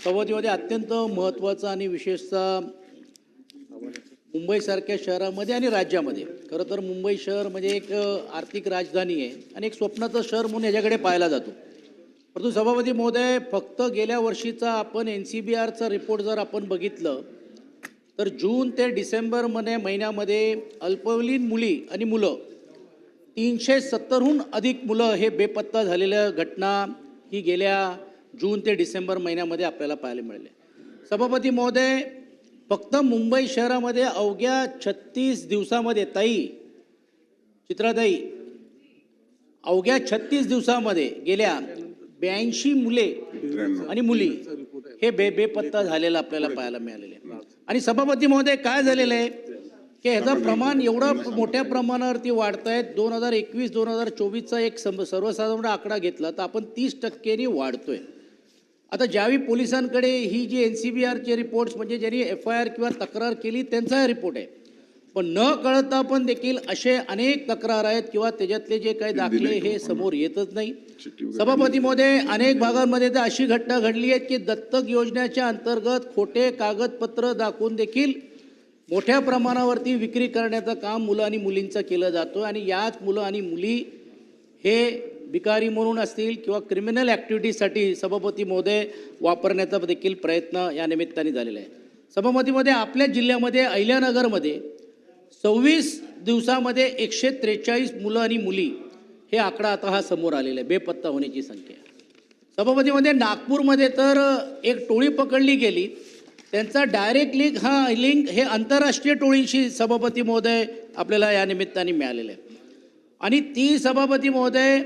सवतीमध्ये अत्यंत महत्त्वाचं आणि विशेषतः मुंबईसारख्या शहरामध्ये आणि राज्यामध्ये खरं तर मुंबई शहर म्हणजे एक आर्थिक राजधानी आहे आणि एक स्वप्नाचं शहर म्हणून याच्याकडे पाहायला जातो. परंतु सभापती महोदय, फक्त गेल्या वर्षीचा आपण NCBRचा रिपोर्ट जर आपण बघितलं तर जून ते डिसेंबरमध्ये महिन्यामध्ये अल्पवयीन मुली आणि मुलं 370हून अधिक मुलं हे बेपत्ता झालेल्या घटना ही गेल्या जून ते डिसेंबर महिन्यामध्ये आपल्याला पाहायला मिळाले. सभापती महोदय, फक्त मुंबई शहरामध्ये अवघ्या 36 दिवसामध्ये चित्राताई अवघ्या 36 दिवसामध्ये गेल्या 82 मुले आणि मुली हे बेपत्ता झालेलं आपल्याला पाहायला मिळालेले आहे. आणि सभापती महोदय, काय झालेलं आहे की ह्याचं प्रमाण एवढं मोठ्या प्रमाणावरती वाढत आहे. 2021-2024चा एक सर्वसाधारण आकडा घेतला तर आपण 30%नी वाढतोय. आता ज्यावेळी पोलिसांकडे ही जी NCBRचे रिपोर्ट्स म्हणजे ज्यांनी FIR किंवा तक्रार केली त्यांचा रिपोर्ट आहे, पण न कळता पण देखील असे अनेक तक्रार आहेत किंवा त्याच्यातले जे काही दाखले हे समोर येतच नाही. सभापती महोदय, अनेक भागांमध्ये तर अशी घटना घडली आहे की दत्तक योजनेच्या अंतर्गत खोटे कागदपत्र दाखवून देखील मोठ्या प्रमाणावरती विक्री करण्याचं काम मुलं आणि मुलींचं केलं जातं आणि याच मुलं आणि मुली हे भिकारी म्हणून असतील किंवा क्रिमिनल ॲक्टिव्हिटीसाठी सभापती महोदय वापरण्याचा देखील प्रयत्न या निमित्ताने झालेला आहे. सभापती महोदय, आपल्या जिल्ह्यामध्ये अहिल्यानगरमध्ये 26 दिवसामध्ये 143 मुलं आणि मुली हे आकडा आता हा समोर आलेला आहे बेपत्ता होण्याची संख्या. सभापती महोदय, नागपूरमध्ये तर एक टोळी पकडली गेली, त्यांचा डायरेक्ट लिंक हे आंतरराष्ट्रीय टोळींशी सभापती महोदय आपल्याला या निमित्ताने मिळालेलं आहे. आणि ती सभापती महोदय,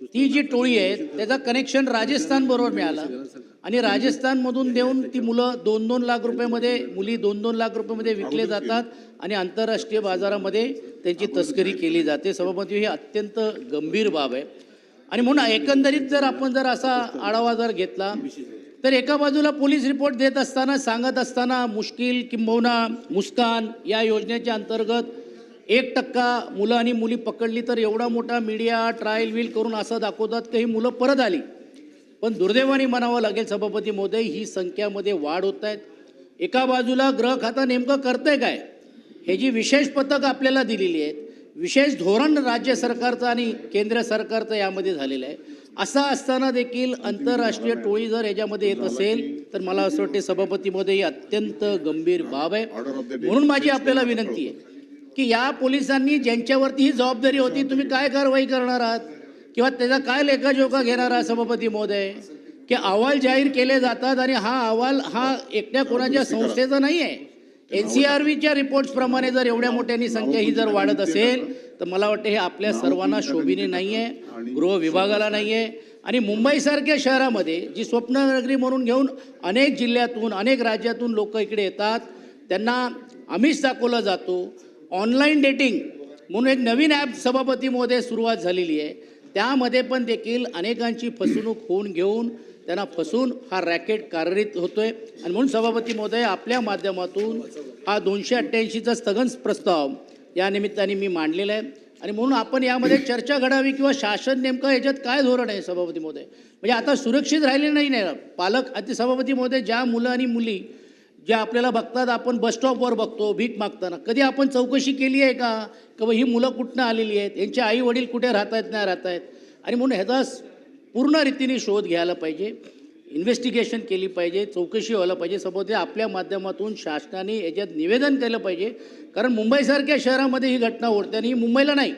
ती जी टोळी आहे त्याचा कनेक्शन राजस्थान बरोबर मिळालं आणि राजस्थानमधून देऊन ती मुलं 2-2 लाख रुपयामध्ये मुली 2-2 लाख रुपयामध्ये विकले जातात आणि आंतरराष्ट्रीय बाजारामध्ये त्यांची तस्करी केली जाते. सभापती, ही अत्यंत गंभीर बाब आहे. आणि म्हणून एकंदरीत जर आपण असा आढावा जर घेतला तर एका बाजूला पोलीस रिपोर्ट देत असताना सांगत असताना मुश्किल किंबहुना मुस्कान या योजनेच्या अंतर्गत 1% मुलं आणि मुली पकडली तर एवढा मोठा मीडिया ट्रायल व्हील करून असं दाखवतात की ही मुलं परत आली. पण दुर्दैवाने म्हणावं लागेल सभापती महोदय, ही संख्यामध्ये वाढ होत आहेत. एका बाजूला गृह खातं नेमकं करतंय काय, हे जी विशेष पथक आपल्याला दिलेली आहेत, विशेष धोरण राज्य सरकारचं आणि केंद्र सरकारचं यामध्ये झालेलं आहे. असं असताना देखील आंतरराष्ट्रीय टोळी जर याच्यामध्ये येत असेल तर मला असं वाटते सभापती महोदय, ही अत्यंत गंभीर बाब आहे. म्हणून माझी आपल्याला विनंती आहे की या पोलिसांनी ज्यांच्यावरती ही जबाबदारी होती तुम्ही काय कारवाई करणार आहात किंवा त्याचा काय लेखाजोखा घेणार आहात सभापती महोदय, की अहवाल जाहीर केले जातात आणि हा अहवाल हा एकट्या कोणाच्या संस्थेचा नाही आहे. NCRBच्या रिपोर्ट्सप्रमाणे जर एवढ्या मोठ्यानी संख्या ही जर वाढत असेल तर मला वाटतं हे आपल्या सर्वांना शोभनीय नाही आहे, गृह विभागाला नाही आहे. आणि मुंबईसारख्या शहरामध्ये जी स्वप्ननगरी म्हणून घेऊन अनेक जिल्ह्यातून अनेक राज्यातून लोक इकडे येतात, त्यांना आमिष दाखवला जातो. ऑनलाईन डेटिंग म्हणून एक नवीन ॲप सभापती महोदय सुरुवात झालेली आहे, त्यामध्ये पण देखील अनेकांची फसवणूक होऊन घेऊन त्यांना फसून हा रॅकेट कार्यरत होतोय. आणि म्हणून सभापती महोदय, आपल्या माध्यमातून हा 288चा स्थगन प्रस्ताव या निमित्ताने मी मांडलेला आहे. आणि म्हणून आपण यामध्ये चर्चा घडावी किंवा शासन नेमकं याच्यात काय धोरण आहे सभापती महोदय, म्हणजे आता सुरक्षित राहिले नाही पालक. आता सभापती महोदय, ज्या मुलं आणि मुली ज्या आपल्याला बघतात, आपण बसस्टॉपवर बघतो भीक मागताना, कधी आपण चौकशी केली आहे का ही मुलं कुठनं आलेली आहेत, यांचे आई वडील कुठे राहत आहेत नाही राहत आहेत. आणि म्हणून ह्याचा पूर्ण रीतीने शोध घ्यायला पाहिजे, इन्व्हेस्टिगेशन केली पाहिजे, चौकशी व्हायला पाहिजे. सभापती, आपल्या माध्यमातून शासनाने याच्यात निवेदन केलं पाहिजे, कारण मुंबईसारख्या शहरामध्ये ही घटना ओढते आणि ही मुंबईला नाही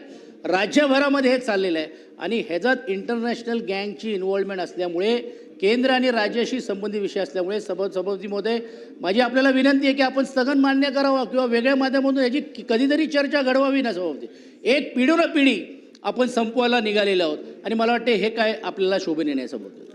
राज्यभरामध्ये हे चाललेलं आहे. आणि ह्याच्यात इंटरनॅशनल गँगची इन्व्हॉल्वमेंट असल्यामुळे, केंद्र आणि राज्याशी संबंधित विषय असल्यामुळे सभापती महोदय, माझी आपल्याला विनंती आहे की आपण स्थगन मान्य करावा किंवा वेगळ्या माध्यमातून याची कधीतरी चर्चा घडवावी ना सभापती. एक पिढी आपण संपवायला निघालेलो आहोत आणि मला वाटते हे काय आपल्याला शोभनीय नाही सभापती.